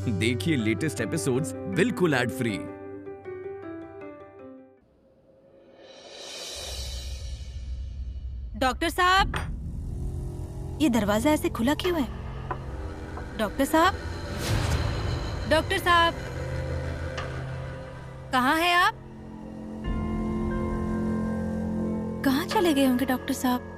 देखिए latest episodes बिल्कुल ad free. Doctor साहब, ये दरवाजा ऐसे खुला क्यों है? डॉक्टर साहब, डॉक्टर साहब, कहाँ हैं आप? कहाँ चले गए होंगे डॉक्टर साहब?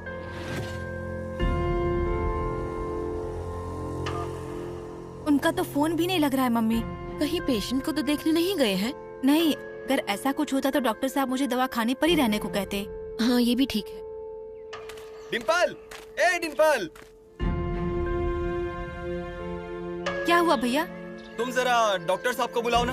उनका तो फोन भी नहीं लग रहा है मम्मी। कहीं पेशेंट को तो देखने नहीं गए हैं? नहीं, अगर ऐसा कुछ होता तो डॉक्टर साहब मुझे दवा खाने पर ही रहने को कहते। हाँ, ये भी ठीक है। डिम्पल, ए डिम्पल, क्या हुआ भैया? तुम जरा डॉक्टर साहब को बुलाओ ना।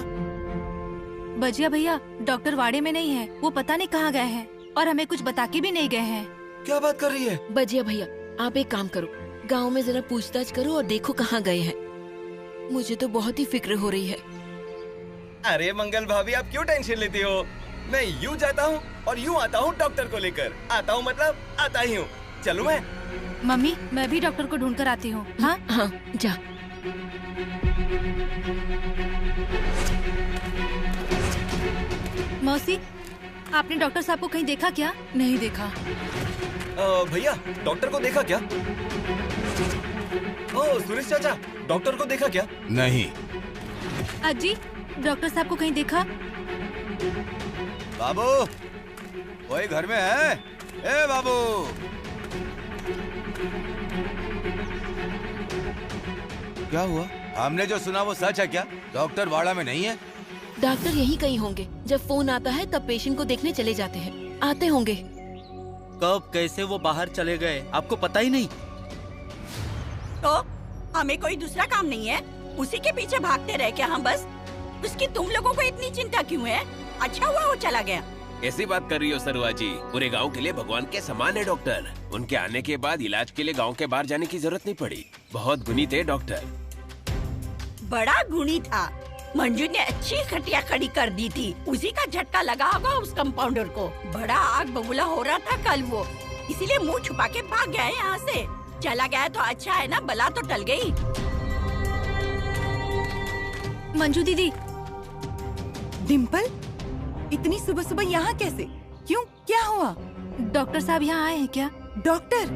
बजिया भैया, डॉक्टर वाड़े में नहीं है, वो पता नहीं कहाँ गए हैं और हमें कुछ बता के भी नहीं गए हैं। क्या बात कर रही है? बजिया भैया, आप एक काम करो, गांव में जरा पूछताछ करो और देखो कहाँ गए हैं। मुझे तो बहुत ही फिक्र हो रही है। अरे मंगल भाभी, आप क्यों टेंशन लेती हो? मैं यूँ जाता हूँ और यूँ आता हूँ डॉक्टर को लेकर। आता हूँ मतलब आता ही हूँ। चलूं मैं? मम्मी, मैं भी डॉक्टर को ढूंढ कर आती हूँ। हाँ हाँ, जा। मौसी, आपने डॉक्टर साहब को कहीं देखा क्या? नहीं देखा। भैया, डॉक्टर को देखा क्या? ओह सुरेश चाचा, डॉक्टर को देखा क्या? नहीं। अजी, डॉक्टर साहब को कहीं देखा? बाबू, कोई घर में है? ए बाबू। क्या हुआ? हमने जो सुना वो सच है क्या? डॉक्टर वाड़ा में नहीं है? डॉक्टर यहीं कहीं होंगे। जब फोन आता है तब पेशेंट को देखने चले जाते हैं। आते होंगे। कब कैसे वो बाहर चले गए आपको पता ही नहीं? तो हमें कोई दूसरा काम नहीं है? उसी के पीछे भागते रहे क्या हम बस? उसकी तुम लोगों को इतनी चिंता क्यों है? अच्छा हुआ वो चला गया। ऐसी बात कर रही हो सरुआ जी? पूरे गांव के लिए भगवान के समान है डॉक्टर। उनके आने के बाद इलाज के लिए गांव के बाहर जाने की जरूरत नहीं पड़ी। बहुत गुणी थे डॉक्टर। बड़ा गुणी था। मंजू ने अच्छी खटिया खड़ी कर दी थी। उसी का झटका लगा होगा उस कंपाउंडर को। बड़ा आग बबूला हो रहा था कल वो, इसीलिए मुंह छुपा के भाग गया है यहाँ से। चला गया तो अच्छा है ना, बला तो टल गई। मंजू दीदी। डिम्पल, इतनी सुबह सुबह यहाँ कैसे? क्यों, क्या हुआ? डॉक्टर साहब यहाँ आए हैं क्या? डॉक्टर?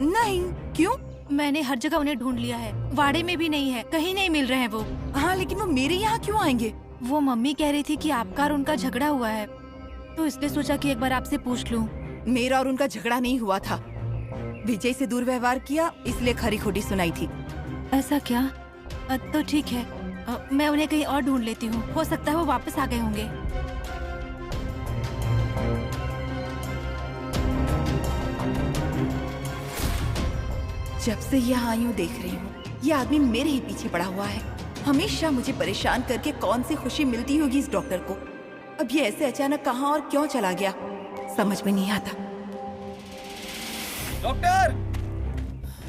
नहीं, क्यों? मैंने हर जगह उन्हें ढूंढ लिया है। वाड़े में भी नहीं है, कहीं नहीं मिल रहे हैं वो। हाँ, लेकिन वो मेरे यहाँ क्यों आएंगे? वो मम्मी कह रही थी कि आपका और उनका झगड़ा हुआ है, तो इसलिए सोचा कि एक बार आपसे पूछ लूं। मेरा और उनका झगड़ा नहीं हुआ था। विजय से दुर्व्यवहार किया, इसलिए खरी खोटी सुनाई थी। ऐसा क्या? तो ठीक है, मैं उन्हें कहीं और ढूंढ लेती हूँ। हो सकता है वो वापस आ गए होंगे। जब से यहाँ आई हूँ देख रही हूँ, ये आदमी मेरे ही पीछे पड़ा हुआ है। हमेशा मुझे परेशान करके कौन सी खुशी मिलती होगी इस डॉक्टर को। अब ये ऐसे अचानक कहाँ और क्यों चला गया, समझ में नहीं आता। डॉक्टर!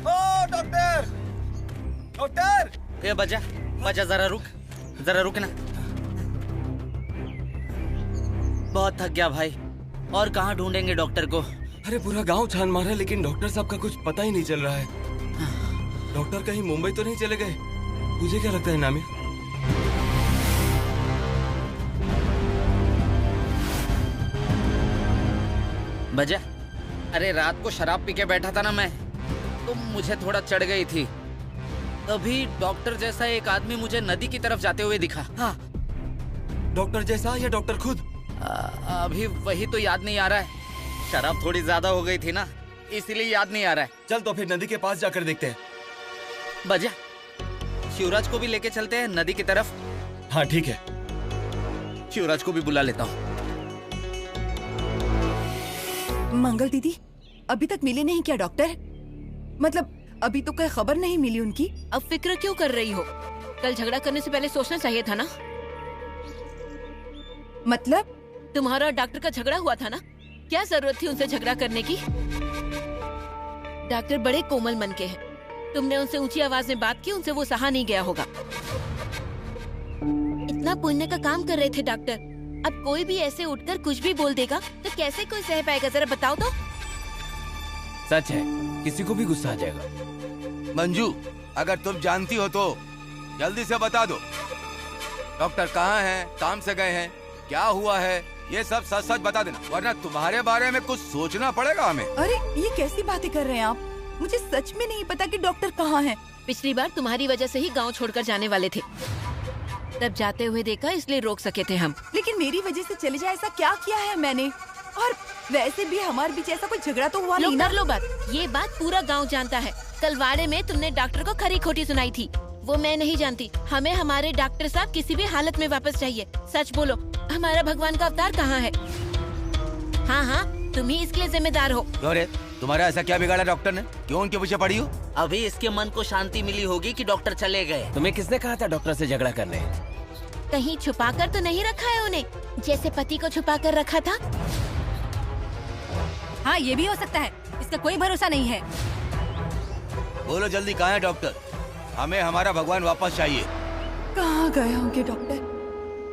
ओ डॉक्टर! डॉक्टर! ए बजा जरा रुक ना। बहुत थक गया भाई। और कहाँ ढूंढेंगे डॉक्टर को? अरे पूरा गांव छान मारा लेकिन डॉक्टर साहब का कुछ पता ही नहीं चल रहा है। डॉक्टर कहीं मुंबई तो नहीं चले गए? तुझे क्या लगता है नामी? बजा, अरे रात को शराब पी के बैठा था ना मैं, तो मुझे थोड़ा चढ़ गई थी। तभी डॉक्टर जैसा एक आदमी मुझे नदी की तरफ जाते हुए दिखा। हाँ। डॉक्टर जैसा या डॉक्टर खुद? अभी वही तो याद नहीं आ रहा है। शराब थोड़ी ज्यादा हो गई थी ना, इसीलिए याद नहीं आ रहा है। चल तो फिर नदी के पास जाकर देखते हैं। बजा, शिवराज को भी लेके चलते हैं नदी की तरफ। हाँ ठीक है। शिवराज को भी बुला लेता हूँ। मंगल दीदी अभी तक मिले नहीं क्या डॉक्टर? मतलब अभी तो कोई खबर नहीं मिली उनकी। अब फिक्र क्यों कर रही हो? कल झगड़ा करने से पहले सोचना चाहिए था ना। मतलब? तुम्हारा डॉक्टर का झगड़ा हुआ था ना, क्या जरूरत थी उनसे झगड़ा करने की? डॉक्टर बड़े कोमल मन के हैं। तुमने उनसे ऊंची आवाज में बात की, उनसे वो सहा नहीं गया होगा। इतना पुण्य का काम कर रहे थे डॉक्टर, अब कोई भी ऐसे उठकर कुछ भी बोल देगा तो कैसे कोई सह पाएगा? जरा बताओ तो। सच है, किसी को भी गुस्सा आ जाएगा। मंजू, अगर तुम जानती हो तो जल्दी से बता दो। डॉक्टर कहाँ हैं, काम से गए हैं, क्या हुआ है, ये सब सच सच बता देना, वरना तुम्हारे बारे में कुछ सोचना पड़ेगा हमें। अरे ये कैसी बातें कर रहे हैं आप? मुझे सच में नहीं पता कि डॉक्टर कहाँ हैं। पिछली बार तुम्हारी वजह से ही गांव छोड़कर जाने वाले थे, तब जाते हुए देखा इसलिए रोक सके थे हम। लेकिन मेरी वजह से चले जाए ऐसा क्या किया है मैंने? और वैसे भी हमारे बीच ऐसा कोई झगड़ा तो हुआ नहीं ना? कर लो बात, ये बात पूरा गांव जानता है। कल वाड़े में तुमने डॉक्टर को खरी खोटी सुनाई थी, वो मैं नहीं जानती। हमें हमारे डॉक्टर साहब किसी भी हालत में वापस चाहिए। सच बोलो, हमारा भगवान का अवतार कहाँ है? हाँ हाँ, तुम ही इसके लिए जिम्मेदार हो। क्यों रे, तुम्हारा ऐसा क्या बिगाड़ा डॉक्टर ने? क्यों उनके पीछे पड़ी हो? अभी इसके मन को शांति मिली होगी कि डॉक्टर चले गए। तुम्हें किसने कहा था डॉक्टर से झगड़ा करने? कहीं छुपाकर तो नहीं रखा है उन्हें, जैसे पति को छुपाकर रखा था? हाँ, ये भी हो सकता है, इसका कोई भरोसा नहीं है। बोलो जल्दी, कहाँ है डॉक्टर? हमें हमारा भगवान वापस चाहिए। कहाँ गए होंगे डॉक्टर?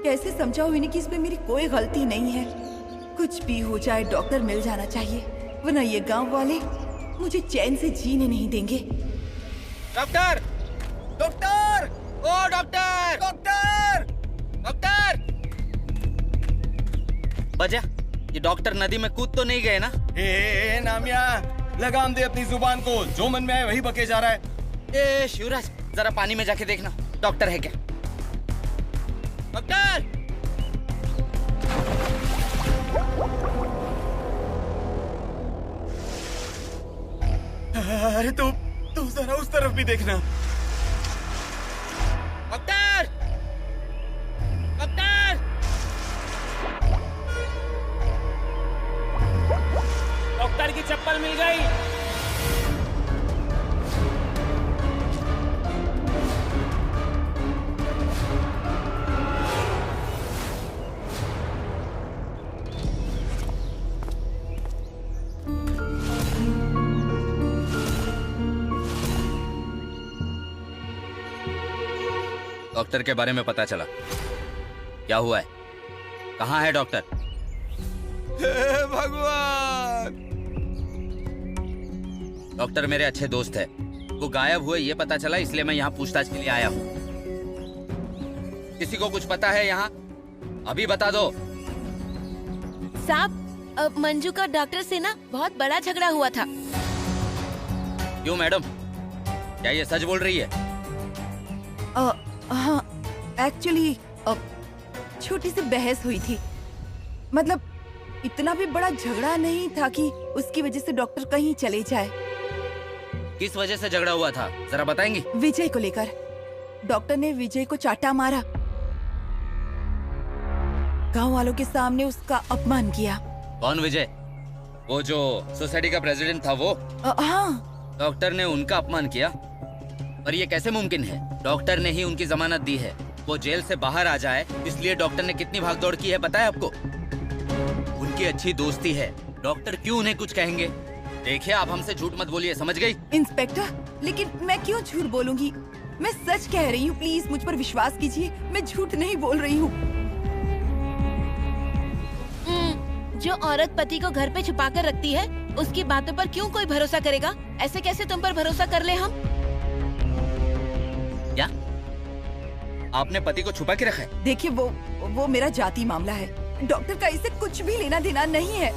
कैसे समझाऊं इन्हें कि इसमें मेरी कोई गलती नहीं है? कुछ भी हो जाए डॉक्टर मिल जाना चाहिए, वरना ये गांव वाले मुझे चैन से जीने नहीं देंगे। डॉक्टर, डॉक्टर, ओ डॉक्टर, डॉक्टर, डॉक्टर! बजा, ये डॉक्टर नदी में कूद तो नहीं गए ना? ए नामिया, लगाम दे अपनी जुबान को, जो मन में आए वही बके जा रहा है। ए शिवराज, जरा पानी में जाके देखना, डॉक्टर है क्या? डॉक्टर! अरे तू जरा उस तरफ भी देखना। डॉक्टर! डॉक्टर! डॉक्टर की चप्पल मिल गई। डॉक्टर के बारे में पता चला, क्या हुआ है? कहाँ है डॉक्टर? हे भगवान! डॉक्टर मेरे अच्छे दोस्त है, वो गायब हुए ये पता चला, इसलिए मैं यहाँ पूछताछ के लिए आया हूँ। किसी को कुछ पता है यहाँ? अभी बता दो। साहब, मंजू का डॉक्टर से ना बहुत बड़ा झगड़ा हुआ था। क्यों मैडम, क्या ये सच बोल रही है? हाँ, एक्चुअली छोटी सी बहस हुई थी। मतलब इतना भी बड़ा झगड़ा नहीं था कि उसकी वजह से डॉक्टर कहीं चले जाए। किस वजह से झगड़ा हुआ था, जरा बताएंगी? विजय को लेकर। डॉक्टर ने विजय को चाटा मारा, गांव वालों के सामने उसका अपमान किया। कौन विजय? वो जो सोसाइटी का प्रेसिडेंट था वो? हाँ। डॉक्टर ने उनका अपमान किया? पर ये कैसे मुमकिन है? डॉक्टर ने ही उनकी जमानत दी है, वो जेल से बाहर आ जाए, इसलिए डॉक्टर ने कितनी भागदौड़ की है पता है आपको? उनकी अच्छी दोस्ती है, डॉक्टर क्यों उन्हें कुछ कहेंगे? देखिए, आप हमसे झूठ मत बोलिए, समझ गई? इंस्पेक्टर, लेकिन मैं क्यों झूठ बोलूंगी? मैं सच कह रही हूँ, प्लीज मुझ पर विश्वास कीजिए, मैं झूठ नहीं बोल रही हूँ। जो औरत पति को घर पे छुपा कर रखती है, उसकी बातों पर क्यों कोई भरोसा करेगा? ऐसे कैसे तुम पर भरोसा कर ले हम? क्या आपने पति को छुपा के रखा है? देखिए, वो मेरा जाति मामला है, डॉक्टर का इससे कुछ भी लेना देना नहीं है।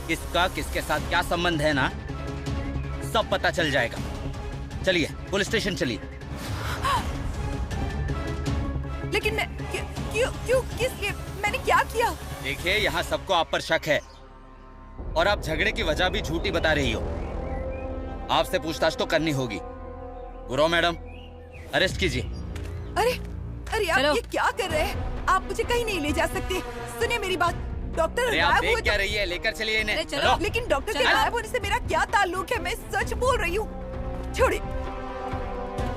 किसका किसके साथ क्या संबंध है ना, सब पता चल जाएगा। चलिए पुलिस स्टेशन चलिए। लेकिन मैं क्यों किस लिए? मैंने क्या किया? देखिए, यहाँ सबको आप पर शक है और आप झगड़े की वजह भी झूठी बता रही हो। आपसे पूछताछ तो करनी होगी। गुरु मैडम, अरेस्ट कीजिए। अरे आप ये क्या कर रहे हैं? आप मुझे कहीं नहीं ले जा सकते। सुनिए मेरी बात, डॉक्टर अरे आप गायब हुए देख क्या रही है, लेकर चलिए इन्हें। चलो। लेकिन डॉक्टर के गायब होने से मेरा क्या ताल्लुक है? मैं सच बोल रही हूँ। छोड़िए,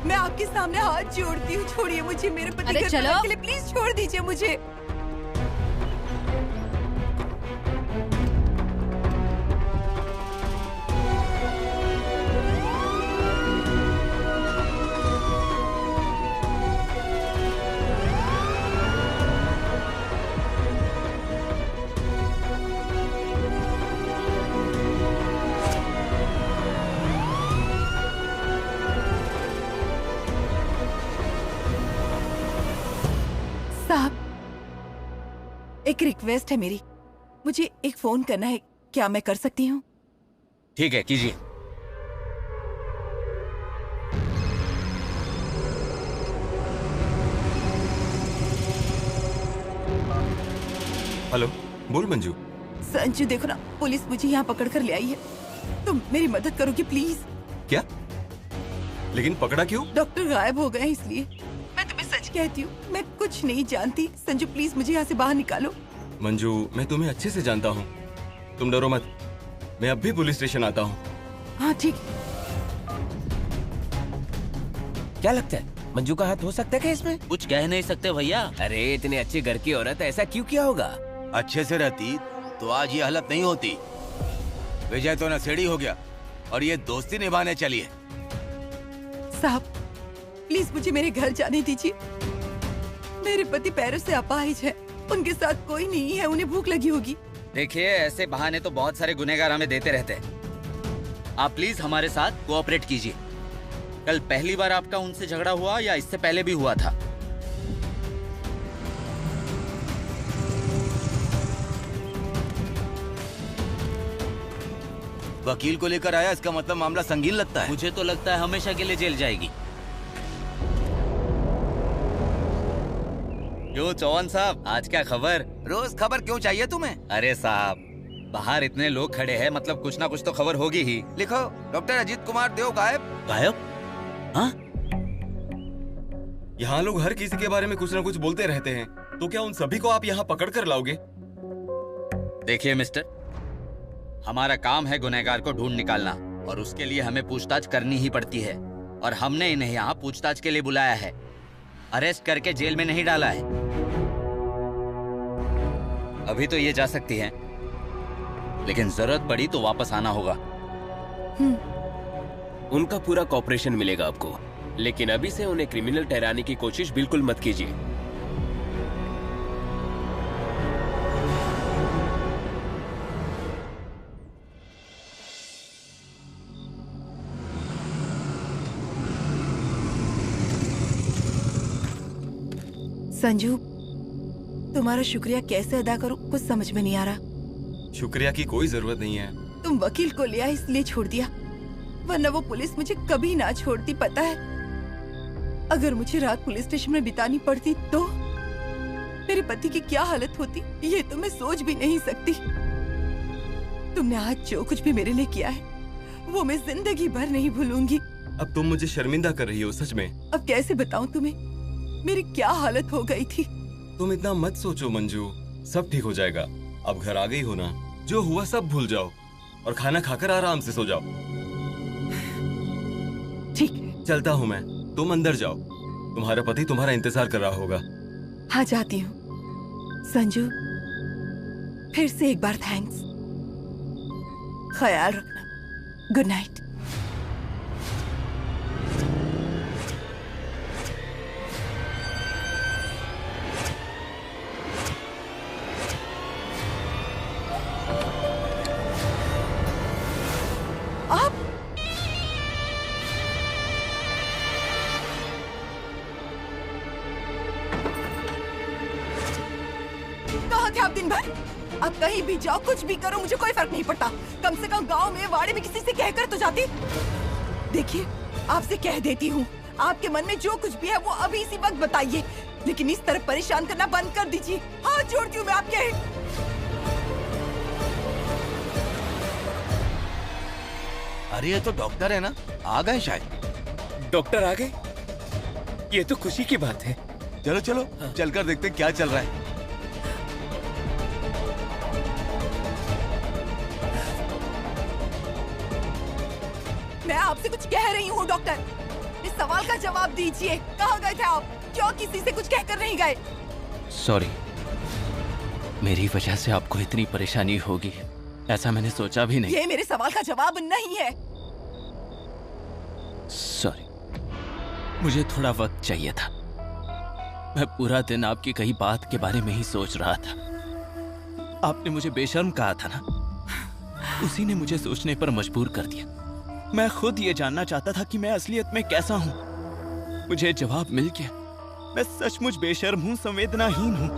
मैं आपके सामने हाथ जोड़ती हूँ, छोड़िए मुझे। मेरे पति अरे घर चलो। जाने के लिए प्लीज छोड़ दीजिए मुझे। एक रिक्वेस्ट है मेरी, मुझे एक फोन करना है, क्या मैं कर सकती हूँ? ठीक है, कीजिए। हेलो, बोल मंजू। संजू देखो ना, पुलिस मुझे यहाँ पकड़ कर ले आई है, तुम मेरी मदद करोगे प्लीज? क्या? लेकिन पकड़ा क्यों? डॉक्टर गायब हो गए हैं इसलिए। मैं तुम्हें सच कहती हूँ, मैं कुछ नहीं जानती। संजू प्लीज मुझे यहाँ से बाहर निकालो। मंजू, मैं तुम्हें अच्छे से जानता हूँ, तुम डरो मत। मैं अब भी पुलिस स्टेशन आता हूँ। हाँ ठीक। क्या लगता है मंजू का हाथ हो सकता है क्या इसमें? कुछ कह नहीं सकते भैया। अरे इतने अच्छे घर की औरत ऐसा क्यों किया होगा? अच्छे से रहती तो आज ये हालत नहीं होती। विजय तो नशेड़ी हो गया और ये दोस्ती निभाने चली है। साहब प्लीज मुझे मेरे घर जाने दीजिए। मेरे पति पैरों से अपाहिज है, उनके साथ कोई नहीं है, उन्हें भूख लगी होगी। देखिए, ऐसे बहाने तो बहुत सारे गुनहगार हमें देते रहते हैं। आप प्लीज हमारे साथ कोऑपरेट कीजिए। कल पहली बार आपका उनसे झगड़ा हुआ या इससे पहले भी हुआ था? वकील को लेकर आया, इसका मतलब मामला संगीन लगता है। मुझे तो लगता है हमेशा के लिए जेल जाएगी। क्यों चौहान साहब, आज क्या खबर? रोज खबर क्यों चाहिए तुम्हें? अरे साहब, बाहर इतने लोग खड़े हैं, मतलब कुछ ना कुछ तो खबर होगी ही। लिखो, डॉक्टर अजीत कुमार देव गायब। गायब? हाँ? यहाँ लोग हर किसी के बारे में कुछ ना कुछ बोलते रहते हैं, तो क्या उन सभी को आप यहाँ पकड़ कर लाओगे? देखिए मिस्टर, हमारा काम है गुनहगार को ढूंढ निकालना, और उसके लिए हमें पूछताछ करनी ही पड़ती है। और हमने इन्हें यहाँ पूछताछ के लिए बुलाया है, अरेस्ट करके जेल में नहीं डाला है। अभी तो ये जा सकती हैं, लेकिन जरूरत पड़ी तो वापस आना होगा। उनका पूरा कॉपरेशन मिलेगा आपको, लेकिन अभी से उन्हें क्रिमिनल ठहराने की कोशिश बिल्कुल मत कीजिए। संजू, तुम्हारा शुक्रिया कैसे अदा करूं, कुछ समझ में नहीं आ रहा। शुक्रिया की कोई जरूरत नहीं है। तुम वकील को लिया इसलिए छोड़ दिया, वरना वो पुलिस मुझे कभी ना छोड़ती, पता है? अगर मुझे रात पुलिस स्टेशन में बितानी पड़ती तो मेरे पति की क्या हालत होती, ये तो मैं सोच भी नहीं सकती। तुमने आज जो कुछ भी मेरे लिए किया है, वो मैं जिंदगी भर नहीं भूलूंगी। अब तुम मुझे शर्मिंदा कर रही हो, सच में। अब कैसे बताऊं तुम्हें मेरी क्या हालत हो गई थी। तुम इतना मत सोचो मंजू, सब ठीक हो जाएगा। अब घर आ गई हो ना, जो हुआ सब भूल जाओ और खाना खाकर आराम से सो जाओ। ठीक है, चलता हूँ मैं, तुम अंदर जाओ, तुम्हारा पति तुम्हारा इंतजार कर रहा होगा। हाँ जाती हूँ। संजू, फिर से एक बार थैंक्स। ख्याल रखना। Good night. अब कहीं भी जाओ, कुछ भी करो, मुझे कोई फर्क नहीं पड़ता। कम से कम गांव में, वाड़े में किसी से कहकर तो जाती। देखिए, आपसे कह देती हूँ, आपके मन में जो कुछ भी है वो अभी इसी वक्त बताइए, लेकिन इस तरह परेशान करना बंद कर दीजिए। हाथ जोड़ती हूँ मैं आपके। अरे ये तो डॉक्टर है ना, आ गए शायद। डॉक्टर आ गए? ये तो खुशी की बात है। चलो चलो, चलकर देखते हैं क्या चल रहा है। मैं आपसे कुछ कह रही हूँ डॉक्टर, इस सवाल का जवाब दीजिए। कहाँ गए थे आप? क्यों किसी से कुछ कहकर नहीं गए? सॉरी, मेरी वजह से आपको इतनी परेशानी होगी, ऐसा मैंने सोचा भी नहीं। ये मेरे सवाल का जवाब नहीं है। सॉरी, मुझे थोड़ा वक्त चाहिए था। मैं पूरा दिन आपकी कही बात के बारे में ही सोच रहा था। आपने मुझे बेशर्म कहा था ना, उसी ने मुझे सोचने पर मजबूर कर दिया। मैं खुद ये जानना चाहता था कि मैं असलियत में कैसा हूँ। मुझे जवाब मिल गया। मैं सचमुच बेशर्म हूँ, संवेदनाहीन हूँ।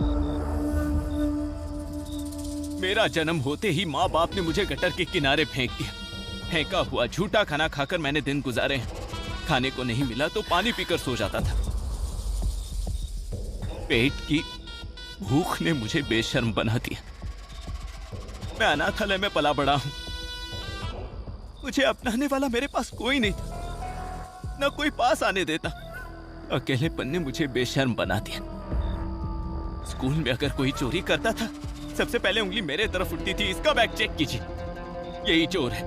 मेरा जन्म होते ही माँ बाप ने मुझे गटर के किनारे फेंक दिया। फेंका हुआ झूठा खाना खाकर मैंने दिन गुजारे हैं। खाने को नहीं मिला तो पानी पीकर सो जाता था। पेट की भूख ने मुझे बेशर्म बना दिया। मैं अनाथालय में पला बड़ा हूं। मुझे अपनाने वाला मेरे पास कोई नहीं था, न कोई पास आने देता। अकेलेपन ने मुझे बेशर्म बना दिया। स्कूल में अगर कोई चोरी करता था, सबसे पहले उंगली मेरे तरफ उठती थी। इसका बैग चेक कीजिए, यही चोर है।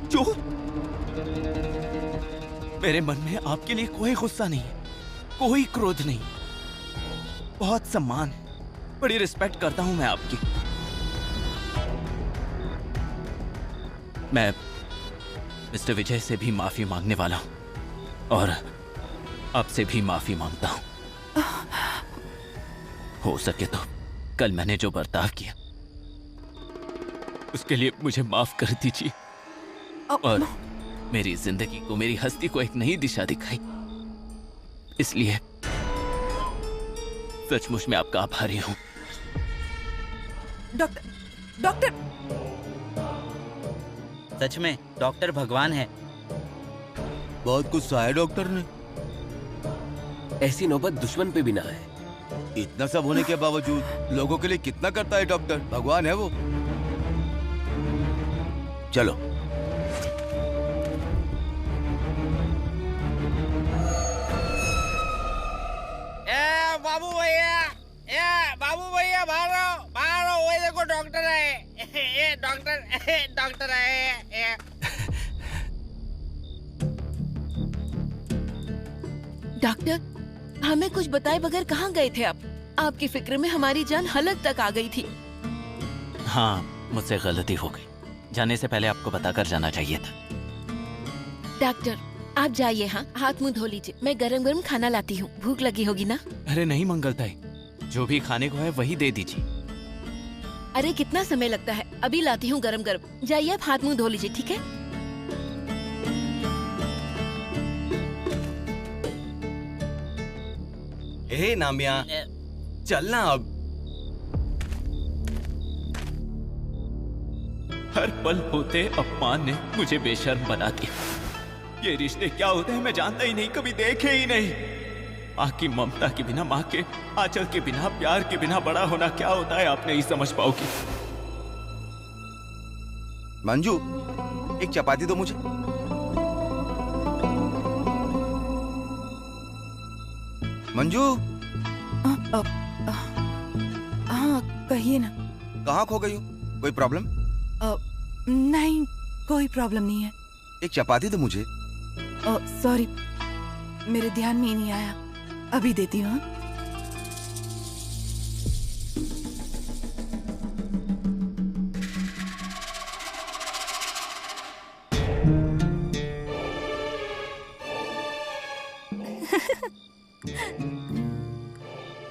चोर? मेरे मन में आपके लिए कोई गुस्सा नहीं है, कोई क्रोध नहीं। बहुत सम्मान है, बड़ी रिस्पेक्ट करता हूं मैं आपकी। मैं मिस्टर विजय से भी माफी मांगने वाला हूं और आपसे भी माफी मांगता हूं। हो सके तो कल मैंने जो बर्ताव किया उसके लिए मुझे माफ कर दीजिए और मेरी जिंदगी को, मेरी हस्ती को एक नई दिशा दिखाई। इसलिए सचमुच मैं आपका आभारी हूं। डॉक्टर सच में डॉक्टर भगवान है। बहुत कुछ सहा है डॉक्टर ने। ऐसी नौबत दुश्मन पे भी ना है। इतना सब होने के बावजूद लोगों के लिए कितना करता है डॉक्टर। भगवान है वो। चलो बाबू भैया बाहर आओ, वो देखो डॉक्टर है। ये डॉक्टर है। डॉक्टर, हमें कुछ बताए बगैर कहाँ गए थे आप? आपकी फिक्र में हमारी जान हलक तक आ गई थी। हाँ, मुझसे गलती हो गई। जाने से पहले आपको बताकर जाना चाहिए था। डॉक्टर, आप जाइए। हाँ, हाथ मुंह धो लीजिए। मैं गरम गरम खाना लाती हूँ। भूख लगी होगी ना? अरे नहीं मंगलताई, जो भी खाने को है वही दे दीजिए। अरे कितना समय लगता है, अभी लाती हूँ गरम गरम। जाइए, आप हाथ मुंह धो लीजिए, ठीक है? ए नामिया, चलना अब। हर पल होते अपमान ने मुझे बेशर्म बना दिया। ये रिश्ते क्या होते हैं मैं जानता ही नहीं, कभी देखे ही नहीं। माँ की ममता के बिना, माँ के आंचल के बिना, प्यार के बिना बड़ा होना क्या होता है आप नहीं समझ पाओगी। मंजू, एक चपाती दो मुझे। मंजू। हाँ कहिए ना। कहाँ खो गई हो? कोई प्रॉब्लम? नहीं, कोई प्रॉब्लम नहीं है। एक चपाती दो मुझे। सॉरी, मेरे ध्यान में ही नहीं आया। अभी देती हूँ।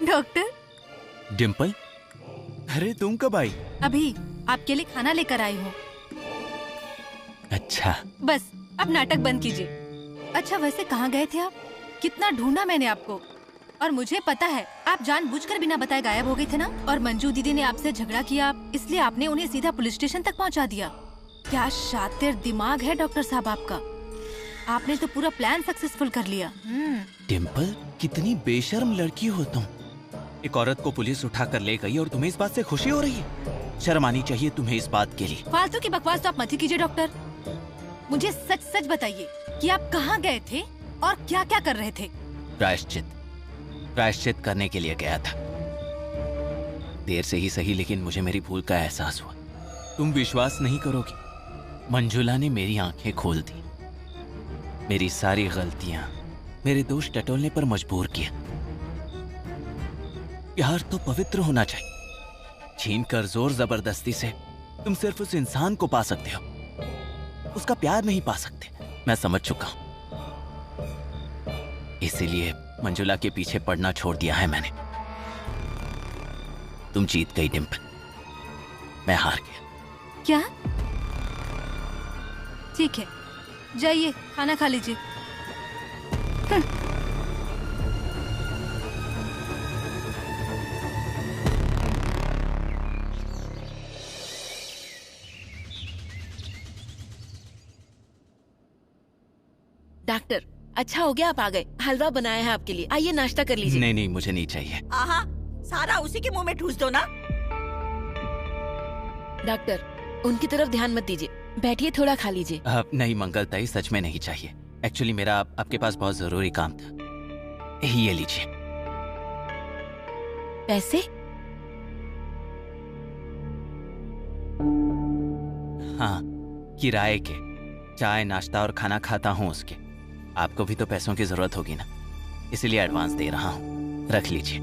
डॉक्टर। डिम्पल, अरे तुम कब आई? अभी आपके लिए खाना लेकर आई हूँ। अच्छा, बस अब नाटक बंद कीजिए। अच्छा, वैसे कहाँ गए थे आप? कितना ढूंढा मैंने आपको। और मुझे पता है आप जानबूझकर बिना बताए गायब हो गए थे ना। और मंजू दीदी ने आपसे झगड़ा किया, इसलिए आपने उन्हें सीधा पुलिस स्टेशन तक पहुंचा दिया। क्या शातिर दिमाग है डॉक्टर साहब आपका। आपने तो पूरा प्लान सक्सेसफुल कर लिया। डिम्पल, कितनी बेशर्म लड़की हो तुम। एक औरत को पुलिस उठा कर ले गई और तुम्हें इस बात से खुशी हो रही है? शर्म आनी चाहिए तुम्हें इस बात के लिए। फालतू की बकवास तो आप मत ही कीजिए डॉक्टर। मुझे सच सच बताइए कि आप कहाँ गए थे और क्या क्या कर रहे थे? प्रायश्चित करने के लिए गया था। देर से ही सही, लेकिन मुझे मेरी भूल का एहसास हुआ। तुम विश्वास नहीं करोगी, मंजुला ने मेरी आंखें खोल दी। मेरी सारी गलतियां मेरे दोष टटोलने पर मजबूर किया। प्यार तो पवित्र होना चाहिए। छीनकर जोर जबरदस्ती से तुम सिर्फ उस इंसान को पा सकते हो, उसका प्यार नहीं पा सकते। मैं समझ चुका हूं, इसीलिए मंजुला के पीछे पड़ना छोड़ दिया है मैंने। तुम जीत गई डिम्पल, मैं हार गया। क्या? ठीक है, जाइए खाना खा लीजिए। डॉक्टर, अच्छा हो गया आप आ गए। हलवा बनाया है आपके लिए, आइए नाश्ता कर लीजिए। नहीं नहीं, मुझे नहीं चाहिए। आहा, सारा उसी के मुंह में ठूस दो ना। डॉक्टर, उनकी तरफ ध्यान मत दीजिए, बैठिए थोड़ा खा लीजिए। नहीं मंगल ताई, सच में नहीं चाहिए। एक्चुअली मेरा आपके पास बहुत जरूरी काम था। ये लीजिए। पैसे? हाँ, किराए के। चाय नाश्ता और खाना खाता हूँ उसके। आपको भी तो पैसों की जरूरत होगी ना, इसीलिए एडवांस दे रहा हूँ। रख लीजिए।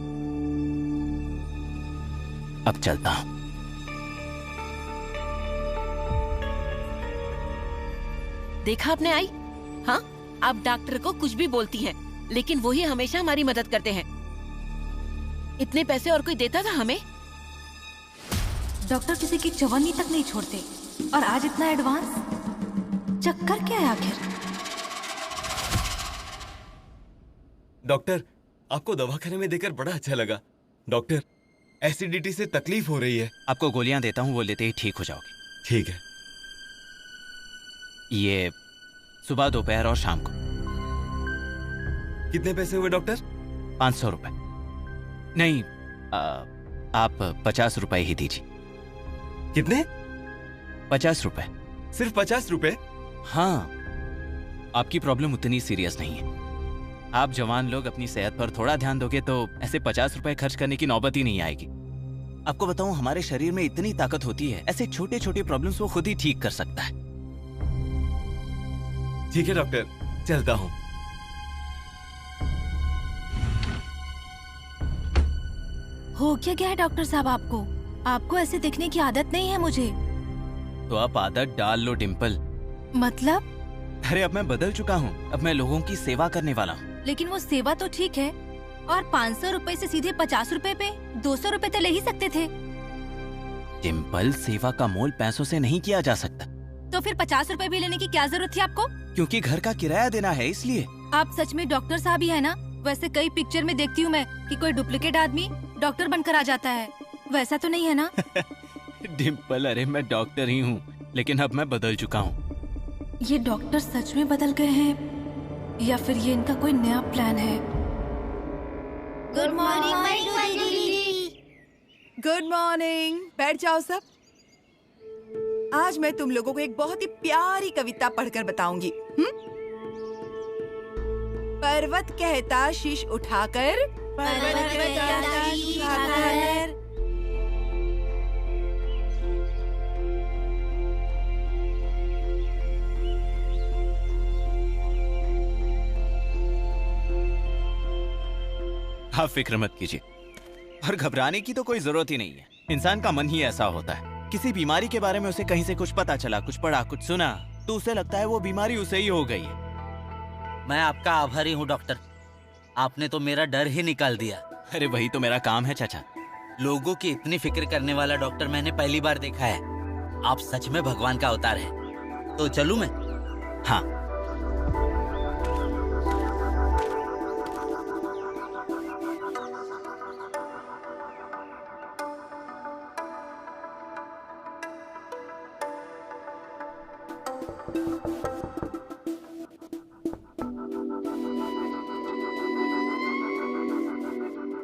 अब चलता हूँ। देखा आपने आई? हाँ, आप डॉक्टर को कुछ भी बोलती हैं, लेकिन वो ही हमेशा हमारी मदद करते हैं। इतने पैसे और कोई देता था हमें? डॉक्टर किसी की चवन्नी तक नहीं छोड़ते, और आज इतना एडवांस। चक्कर क्या है आखिर? डॉक्टर, आपको दवाखाने में देकर बड़ा अच्छा लगा। डॉक्टर, एसिडिटी से तकलीफ हो रही है। आपको गोलियां देता हूँ, वो लेते ही ठीक हो जाओगे। ठीक है। ये सुबह, दोपहर और शाम को। कितने पैसे हुए डॉक्टर? 500 रुपए। नहीं, आप 50 रुपए ही दीजिए। कितने? 50 रुपए। सिर्फ 50 रुपए? हाँ, आपकी प्रॉब्लम उतनी सीरियस नहीं है। आप जवान लोग अपनी सेहत पर थोड़ा ध्यान दोगे तो ऐसे 50 रुपए खर्च करने की नौबत ही नहीं आएगी। आपको बताऊं, हमारे शरीर में इतनी ताकत होती है, ऐसे छोटे छोटे प्रॉब्लम्स वो खुद ही ठीक कर सकता है। ठीक है डॉक्टर, चलता हूँ। हो क्या गया है डॉक्टर साहब आपको? आपको ऐसे दिखने की आदत नहीं है मुझे। तो आप आदत डाल लो डिम्पल। मतलब? अरे अब मैं बदल चुका हूँ, अब मैं लोगों की सेवा करने वाला हूँ। लेकिन वो सेवा तो ठीक है, और 500 रुपए से सीधे 50 रुपए पे 200 रुपए तो ले ही सकते थे। डिम्पल, सेवा का मोल पैसों से नहीं किया जा सकता। तो फिर 50 रुपए भी लेने की क्या जरूरत थी आपको? क्योंकि घर का किराया देना है, इसलिए। आप सच में डॉक्टर साहब ही है ना? वैसे कई पिक्चर में देखती हूँ मैं कि कोई डुप्लीकेट आदमी डॉक्टर बनकर आ जाता है, वैसा तो नहीं है ना? डिम्पल, अरे मैं डॉक्टर ही हूँ, लेकिन अब मैं बदल चुका हूँ। ये डॉक्टर सच में बदल गए हैं या फिर ये इनका कोई नया प्लान है? Good morning. Good morning. बैठ जाओ सब। आज मैं तुम लोगों को एक बहुत ही प्यारी कविता पढ़कर बताऊंगी। पर्वत कहता शीश उठाकर, पर्वत कहता शीश उठाकर। आप फिक्र मत कीजिए, और घबराने की तो कोई जरूरत ही नहीं है। इंसान का मन ही ऐसा होता है। किसी बीमारी के बारे में उसे कहीं से कुछ पता चला, कुछ पढ़ा, कुछ सुना, तो उसे लगता है वो बीमारी उसे ही हो गई है। मैं आपका आभारी हूँ डॉक्टर, आपने तो मेरा डर ही निकाल दिया। अरे वही तो मेरा काम है चाचा। लोगों की इतनी फिक्र करने वाला डॉक्टर मैंने पहली बार देखा है। आप सच में भगवान का अवतार है। तो चलूं मैं? हाँ।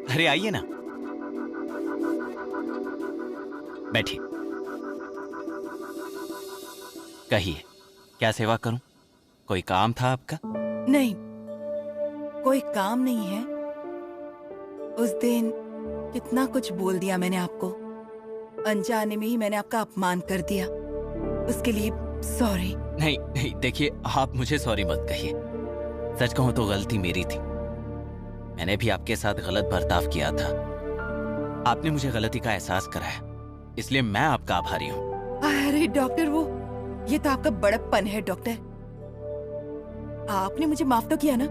अरे आइए ना, बैठिए। कहिए, क्या सेवा करूं? कोई काम था आपका? नहीं, कोई काम नहीं है। उस दिन कितना कुछ बोल दिया मैंने आपको। अनजाने में ही मैंने आपका अपमान कर दिया, उसके लिए सॉरी। नहीं नहीं, देखिए आप मुझे सॉरी मत कहिए। सच कहूं तो गलती मेरी थी। मैंने भी आपके साथ गलत बर्ताव किया था। आपने मुझे गलती का एहसास कराया, इसलिए मैं आपका आभारी हूँ। अरे डॉक्टर, वो ये तो आपका बड़प्पन है डॉक्टर। आपने मुझे माफ तो किया ना?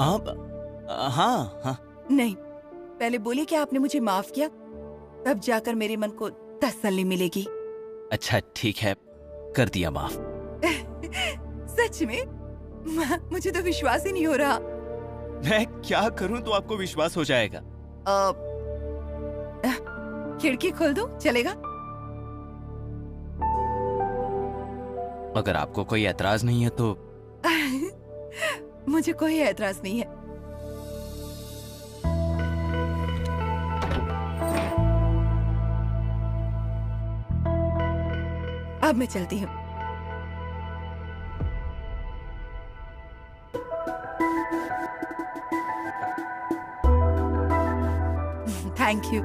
आप? हाँ हाँ। नहीं, पहले बोलिए कि आपने मुझे माफ किया, तब जाकर मेरे मन को तसल्ली मिलेगी। अच्छा ठीक है, कर दिया माफ। सच में? मुझे तो विश्वास ही नहीं हो रहा। मैं क्या करूं तो आपको विश्वास हो जाएगा? खिड़की खोल दूं, चलेगा? अगर आपको कोई एतराज नहीं है तो। मुझे कोई एतराज नहीं है। अब मैं चलती हूँ। Thank you.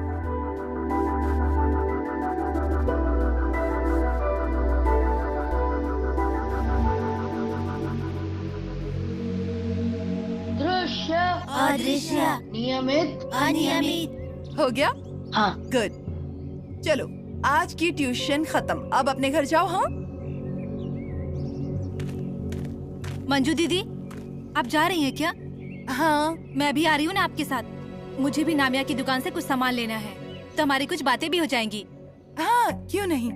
दृश्य, अदृश्य, नियमित, अनियमित। हो गया? हाँ। गुड। चलो आज की ट्यूशन खत्म, अब अपने घर जाओ। हाँ मंजू दीदी, आप जा रही हैं क्या? हाँ, मैं भी आ रही हूँ ना आपके साथ। मुझे भी नामिया की दुकान से कुछ सामान लेना है, तो हमारी कुछ बातें भी हो जाएंगी। हाँ क्यों नहीं।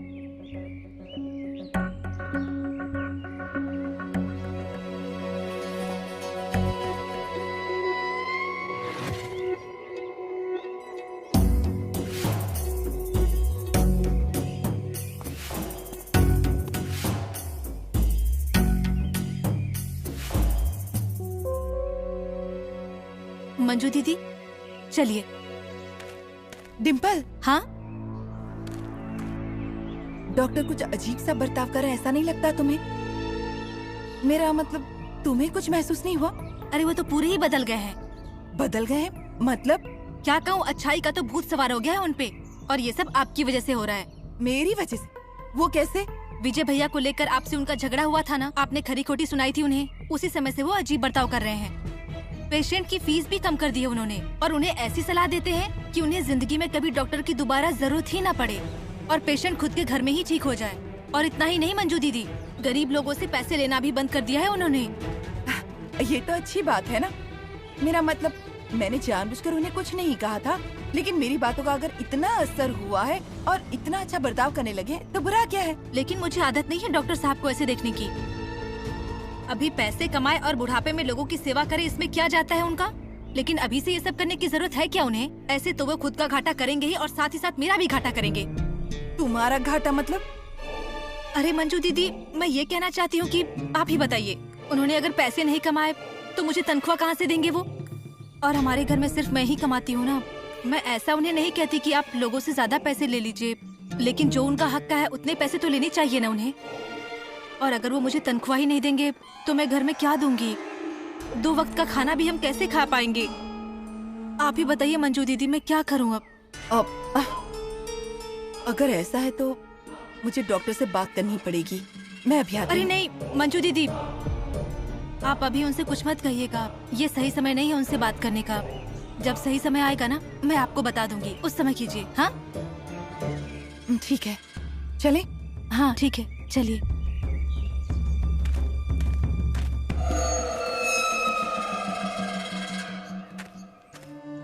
मंजू दीदी चलिए। डिम्पल, हाँ डॉक्टर कुछ अजीब सा बर्ताव कर रहे, ऐसा नहीं लगता तुम्हें? मेरा मतलब तुम्हें कुछ महसूस नहीं हुआ? अरे वो तो पूरे ही बदल गए हैं। बदल गए हैं मतलब? क्या कहूँ, अच्छाई का तो भूत सवार हो गया है उन पे, और ये सब आपकी वजह से हो रहा है। मेरी वजह से? वो कैसे? विजय भैया को लेकर आपसे उनका झगड़ा हुआ था ना, आपने खरी खोटी सुनाई थी उन्हें, उसी समय से वो अजीब बर्ताव कर रहे हैं। पेशेंट की फीस भी कम कर दी है उन्होंने, और उन्हें ऐसी सलाह देते हैं कि उन्हें जिंदगी में कभी डॉक्टर की दोबारा जरूरत ही ना पड़े, और पेशेंट खुद के घर में ही ठीक हो जाए। और इतना ही नहीं मंजू दीदी, गरीब लोगों से पैसे लेना भी बंद कर दिया है उन्होंने। ये तो अच्छी बात है ना। मेरा मतलब मैंने जानबूझकर उन्हें कुछ नहीं कहा था, लेकिन मेरी बातों का अगर इतना असर हुआ है और इतना अच्छा बर्ताव करने लगे तो बुरा क्या है? लेकिन मुझे आदत नहीं है डॉक्टर साहब को ऐसे देखने की। अभी पैसे कमाए और बुढ़ापे में लोगों की सेवा करे, इसमें क्या जाता है उनका? लेकिन अभी से ये सब करने की जरूरत है क्या उन्हें? ऐसे तो वो खुद का घाटा करेंगे ही, और साथ ही साथ मेरा भी घाटा करेंगे। तुम्हारा घाटा मतलब? अरे मंजू दीदी, मैं ये कहना चाहती हूँ कि आप ही बताइए, उन्होंने अगर पैसे नहीं कमाए तो मुझे तनख्वाह कहाँ से देंगे वो? और हमारे घर में सिर्फ मैं ही कमाती हूँ ना। मैं ऐसा उन्हें नहीं कहती कि आप लोगों से ज्यादा पैसे ले लीजिए, लेकिन जो उनका हक का है उतने पैसे तो लेने चाहिए ना उन्हें। और अगर वो मुझे तनख्वाह ही नहीं देंगे तो मैं घर में क्या दूंगी? 2 वक्त का खाना भी हम कैसे खा पाएंगे? आप ही बताइए मंजू दीदी, मैं क्या करूँ अब? अगर ऐसा है तो मुझे डॉक्टर से बात करनी पड़ेगी। मैं अभी आती अरे हूँ। नहीं मंजू दीदी, आप अभी उनसे कुछ मत कहिएगा, ये सही समय नहीं है उनसे बात करने का। जब सही समय आएगा ना, मैं आपको बता दूंगी, उस समय कीजिए। हाँ ठीक है, चले? हाँ ठीक है, चलिए।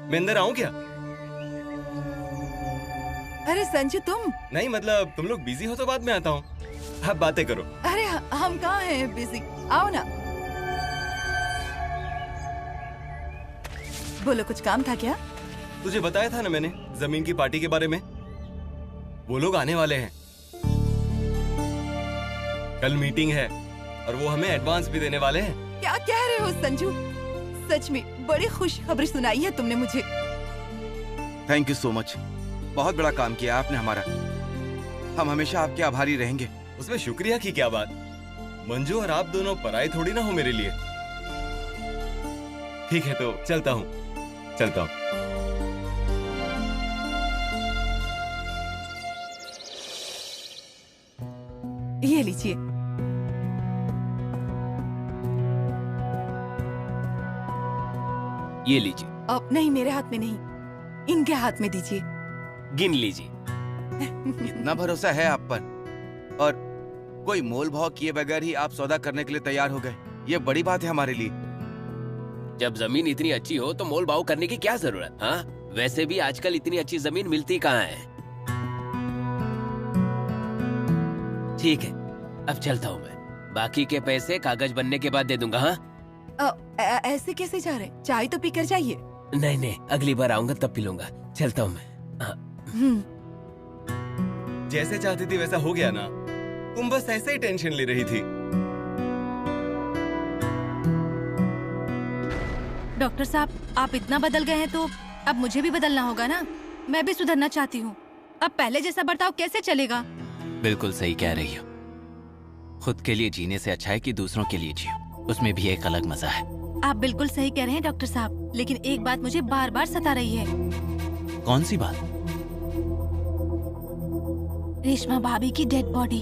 मैं अंदर आऊं क्या? अरे संजू तुम? नहीं मतलब तुम लोग बिजी हो तो बाद में आता हूँ, आप बातें करो। अरे हम कहाँ हैं बिजी, आओ ना। बोलो, कुछ काम था क्या? तुझे बताया था ना मैंने जमीन की पार्टी के बारे में। वो लोग आने वाले हैं, कल मीटिंग है और वो हमें एडवांस भी देने वाले हैं। क्या कह रहे हो संजू? सच में बड़ी खुश खबर सुनाई है तुमने मुझे। थैंक यू सो मच, बहुत बड़ा काम किया आपने हमारा। हम हमेशा आपके आभारी रहेंगे। उसमें शुक्रिया की क्या बात, मंजू और आप दोनों पराये थोड़ी ना हो मेरे लिए। ठीक है तो चलता हूँ। ये लीजिए। ये लीजिए। अब नहीं, मेरे हाथ में नहीं, इनके हाथ में दीजिए। गिन लीजिए। इतना भरोसा है आप पर, और कोई मोल भाव किए बगैर ही आप सौदा करने के लिए तैयार हो गए, ये बड़ी बात है हमारे लिए। जब जमीन इतनी अच्छी हो तो मोल भाव करने की क्या जरूरत? हाँ, वैसे भी आजकल इतनी अच्छी जमीन मिलती कहाँ है। ठीक है, अब चलता हूँ मैं। बाकी के पैसे कागज बनने के बाद दे दूंगा। हाँ, ऐसे कैसे जा रहे? चाय तो पी कर जाइए। नहीं, अगली बार आऊंगा तब पी लूंगा। चलता हूँ मैं। हाँ। जैसे चाहती थी वैसा हो गया ना, तुम बस ऐसे ही टेंशन ले रही थी। डॉक्टर साहब, आप इतना बदल गए हैं तो अब मुझे भी बदलना होगा ना। मैं भी सुधरना चाहती हूँ। अब पहले जैसा बर्ताव कैसे चलेगा? बिल्कुल सही कह रही हो। खुद के लिए जीने से अच्छा है कि दूसरों के लिए जियो, उसमें भी एक अलग मजा है। आप बिल्कुल सही कह रहे हैं डॉक्टर साहब, लेकिन एक बात मुझे बार बार सता रही है। कौन सी बात? रेशमा भाभी की डेड बॉडी।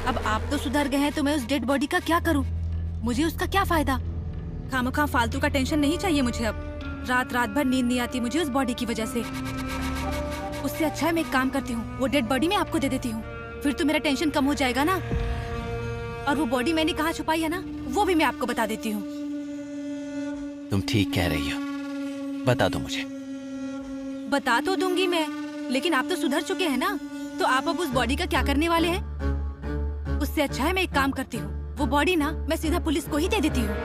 अब आप तो सुधर गए हैं तो मैं उस डेड बॉडी का क्या करूं? मुझे उसका क्या फायदा? खामखा फालतू का टेंशन नहीं चाहिए मुझे अब। रात रात भर नींद नहीं आती मुझे उस बॉडी की वजह से। उससे अच्छा है मैं एक काम करती हूँ, वो डेड बॉडी मैं आपको दे देती हूँ, फिर तो मेरा टेंशन कम हो जाएगा ना। और वो बॉडी मैंने कहाँ छुपाई है ना, वो भी मैं आपको बता देती हूँ। तुम ठीक कह रही हो, बता दो मुझे। बता तो दूंगी मैं, लेकिन आप तो सुधर चुके हैं ना, तो आप अब उस बॉडी का क्या करने वाले हैं? उससे अच्छा है मैं एक काम करती हूँ, वो बॉडी ना मैं सीधा पुलिस को ही दे देती हूँ।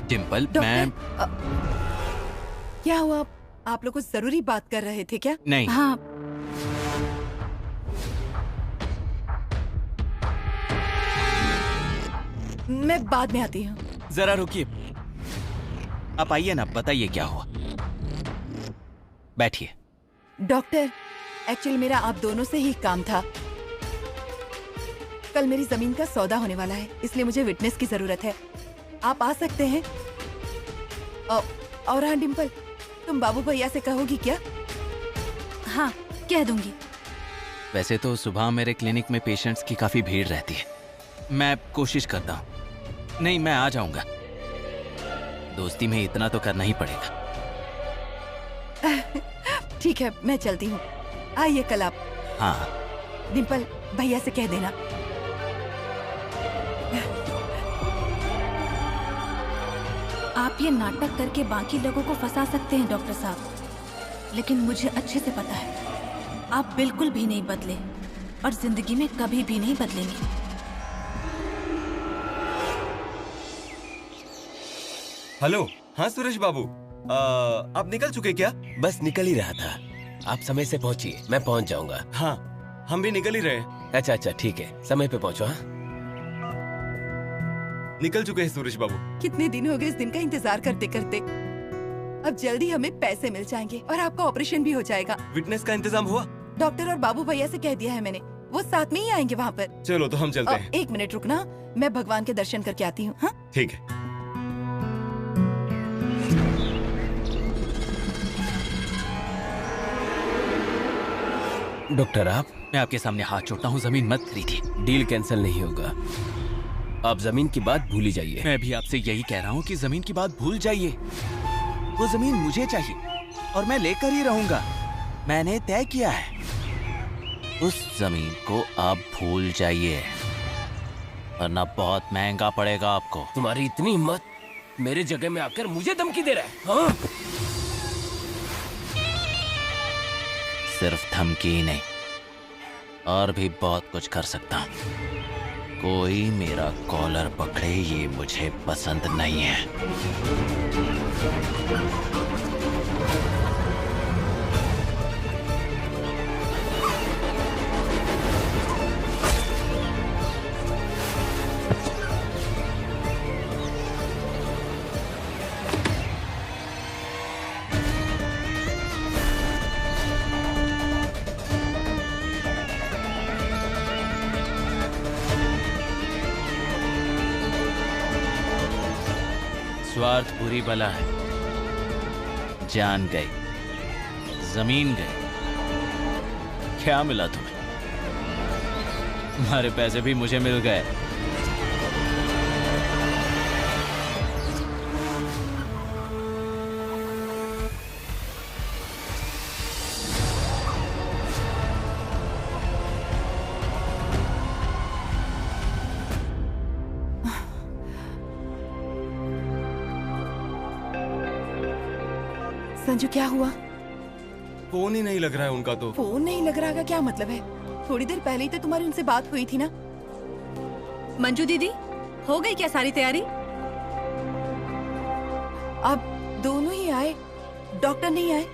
डिम्पल, मैं क्या हुआ? आप लोग कुछ जरूरी बात कर रहे थे क्या? नहीं। हाँ, मैं बाद में आती हूँ। जरा रुकिए, आप आइए ना, बताइए क्या हुआ। बैठिए। डॉक्टर, एक्चुअली मेरा आप दोनों से ही काम था। कल मेरी जमीन का सौदा होने वाला है, इसलिए मुझे विटनेस की जरूरत है। आप आ सकते हैं? और हाँ डिम्पल, तुम बाबू भैया से कहोगी क्या? हाँ, कह दूंगी। वैसे तो सुबह मेरे क्लिनिक में पेशेंट्स की काफी भीड़ रहती है, मैं कोशिश करता हूँ। नहीं, मैं आ जाऊंगा। दोस्ती में इतना तो करना ही पड़ेगा। ठीक है, मैं चलती हूँ। आइए कल आप। हाँ। डिम्पल, भैया से कह देना। आप ये नाटक करके बाकी लोगों को फंसा सकते हैं डॉक्टर साहब, लेकिन मुझे अच्छे से पता है आप बिल्कुल भी नहीं बदले और जिंदगी में कभी भी नहीं बदलेंगे। हेलो। हाँ सुरेश बाबू, आप निकल चुके क्या? बस निकल ही रहा था। आप समय से पहुंचिए, मैं पहुंच जाऊंगा। हाँ, हम भी निकल ही रहे हैं। अच्छा अच्छा, ठीक है, समय पे पहुंचो। हाँ, निकल चुके हैं सुरेश बाबू। कितने दिन हो गए इस दिन का इंतजार करते करते। अब जल्दी हमें पैसे मिल जाएंगे और आपका ऑपरेशन भी हो जाएगा। विटनेस का इंतजाम हुआ? डॉक्टर और बाबू भैया से कह दिया है मैंने, वो साथ में ही आएंगे वहाँ पर। चलो तो हम चलते हैं। एक मिनट रुकना, मैं भगवान के दर्शन करके आती हूँ। हाँ ठीक है। डॉक्टर आप? मैं आपके सामने हाथ जोड़ता हूँ, जमीन मत खरीदिए। डील कैंसिल नहीं होगा, आप जमीन की बात भूल ही जाइए। मैं भी आपसे यही कह रहा हूँ कि जमीन की बात भूल जाइए। वो जमीन मुझे चाहिए और मैं लेकर ही रहूंगा। मैंने तय किया है। उस जमीन को आप भूल जाइए, वरना बहुत महंगा पड़ेगा आपको। तुम्हारी इतनी हिम्मत, मेरे जगह में आकर मुझे धमकी दे रहा है? हाँ? सिर्फ धमकी ही नहीं, और भी बहुत कुछ कर सकता हूँ। कोई मेरा कॉलर पकड़े ये मुझे पसंद नहीं है। स्वार्थ बुरी बला है। जान गई, जमीन गई, क्या मिला तुम्हें? तुम्हारे पैसे भी मुझे मिल गए। संजू, क्या हुआ? फोन ही नहीं लग रहा है उनका तो। फोन नहीं लग रहा का क्या मतलब है? थोड़ी देर पहले ही तो तुम्हारी उनसे बात हुई थी ना। मंजू दीदी, हो गई क्या सारी तैयारी? आप दोनों ही आए, डॉक्टर नहीं आए?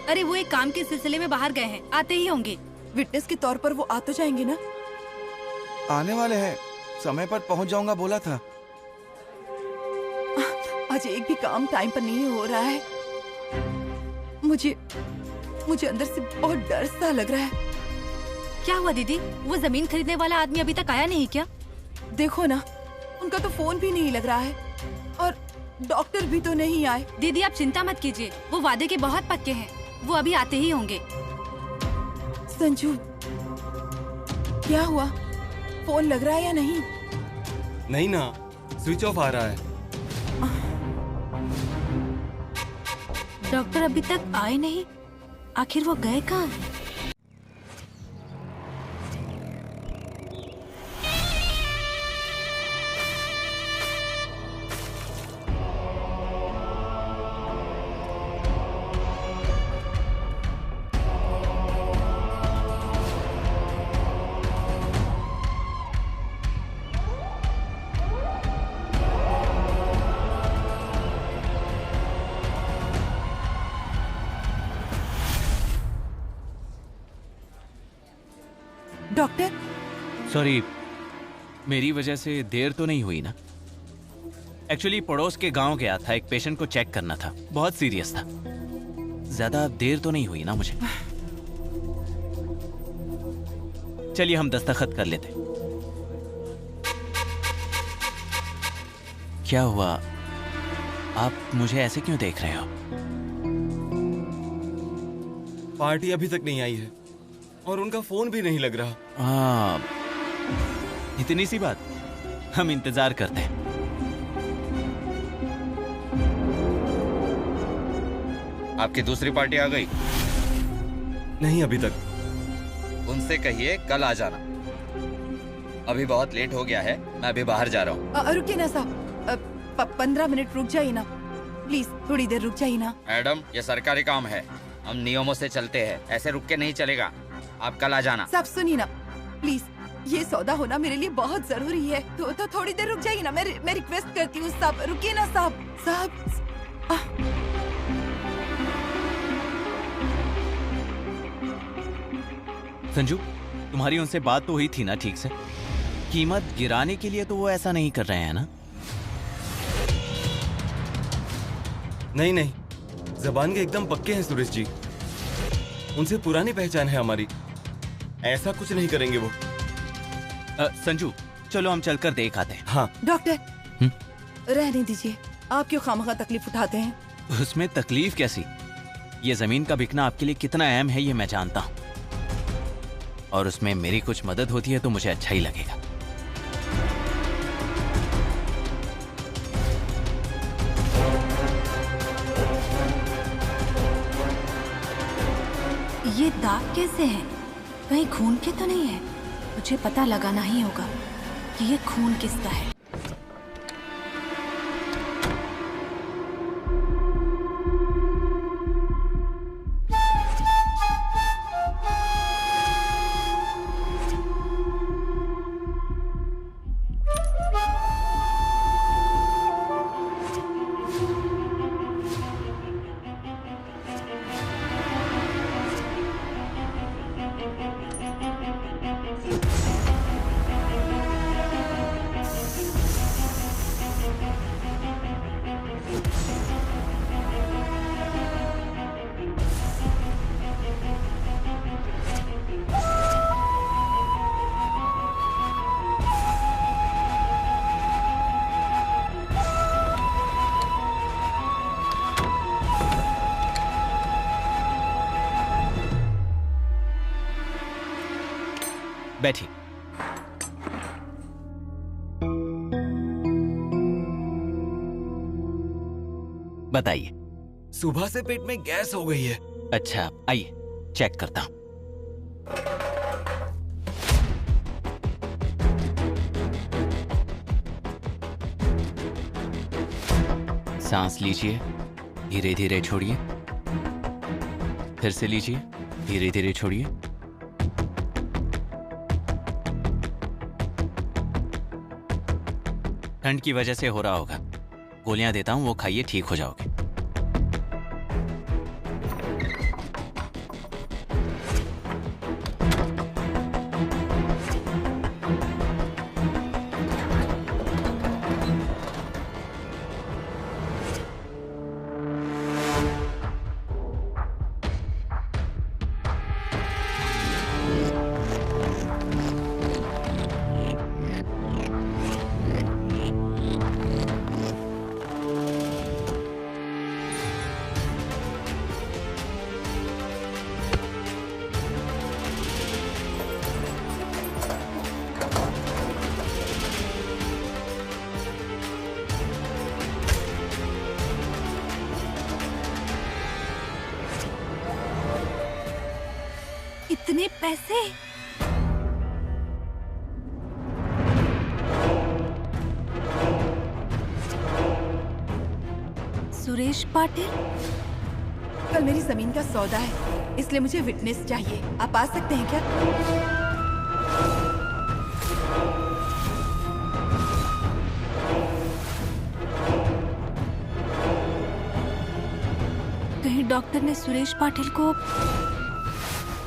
अरे वो एक काम के सिलसिले में बाहर गए हैं, आते ही होंगे। विटनेस के तौर पर वो आ तो जाएंगे ना? आने वाले हैं, समय पर पहुंच जाऊंगा बोला था। आज एक भी काम टाइम पर नहीं हो रहा है। मुझे अंदर से बहुत डर सा लग रहा है। क्या हुआ दीदी? वो जमीन खरीदने वाला आदमी अभी तक आया नहीं क्या? देखो ना, उनका तो फोन भी नहीं लग रहा है और डॉक्टर भी तो नहीं आए। दीदी आप चिंता मत कीजिए, वो वादे के बहुत पक्के हैं, वो अभी आते ही होंगे। संजू, क्या हुआ? फोन लग रहा है या नहीं? नहीं ना, स्विच ऑफ आ रहा है। डॉक्टर अभी तक आए नहीं, आखिर वो गए कहाँ? डॉक्टर, सॉरी, मेरी वजह से देर तो नहीं हुई ना? एक्चुअली पड़ोस के गांव गया था, एक पेशेंट को चेक करना था, बहुत सीरियस था। ज्यादा देर तो नहीं हुई ना मुझे? चलिए हम दस्तखत कर लेते। क्या हुआ? आप मुझे ऐसे क्यों देख रहे हो? पार्टी अभी तक नहीं आई है और उनका फोन भी नहीं लग रहा। हाँ, इतनी सी बात, हम इंतजार करते हैं। आपकी दूसरी पार्टी आ गई? नहीं अभी तक। उनसे कहिए कल आ जाना। अभी बहुत लेट हो गया है, मैं अभी बाहर जा रहा हूँ। रुकिए ना साहब, 15 मिनट रुक जाइए ना प्लीज, थोड़ी देर रुक जाइए ना। मैडम, ये सरकारी काम है, हम नियमों से चलते हैं, ऐसे रुक के नहीं चलेगा। आप कल आ जाना। साहब सुनिए ना प्लीज, ये सौदा होना मेरे लिए बहुत जरूरी है, तो थोड़ी देर रुक जाइए ना। मैं रिक्वेस्ट करती हूँ साहब, रुकिए ना साहब। संजू, तुम्हारी उनसे बात तो हुई थी ना ठीक से? कीमत गिराने के लिए तो वो ऐसा नहीं कर रहे हैं ना? नहीं, जबान के एकदम पक्के हैं सुरेश जी। उनसे पुरानी पहचान है हमारी, ऐसा कुछ नहीं करेंगे वो। संजू, चलो हम चलकर देख आते हैं। हाँ। डॉक्टर, रहने दीजिए, आप क्यों खामखा तकलीफ उठाते हैं? उसमें तकलीफ कैसी? ये जमीन का बिकना आपके लिए कितना अहम है ये मैं जानता हूँ, और उसमें मेरी कुछ मदद होती है तो मुझे अच्छा ही लगेगा। ये दाग कैसे हैं? कहीं खून के तो नहीं है? मुझे पता लगाना ही होगा कि ये खून किसका है। बैठिए। बताइए। सुबह से पेट में गैस हो गई है। अच्छा, आइए चेक करता हूं। सांस लीजिए, धीरे धीरे छोड़िए। फिर से लीजिए, धीरे धीरे छोड़िए। ठंड की वजह से हो रहा होगा, गोलियां देता हूं, वो खाइए, ठीक हो जाओगे। इतने पैसे? सुरेश पाटिल? कल मेरी जमीन का सौदा है, इसलिए मुझे विटनेस चाहिए। आप आ सकते हैं क्या? कहीं डॉक्टर ने सुरेश पाटिल को?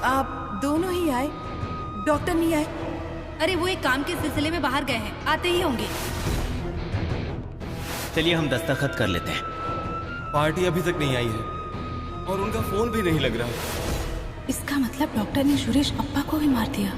आप दोनों ही आए, डॉक्टर नहीं आए? अरे वो एक काम के सिलसिले में बाहर गए हैं, आते ही होंगे। चलिए हम दस्तखत कर लेते हैं। पार्टी अभी तक नहीं आई है और उनका फोन भी नहीं लग रहा। इसका मतलब डॉक्टर ने सुरेश अप्पा को भी मार दिया।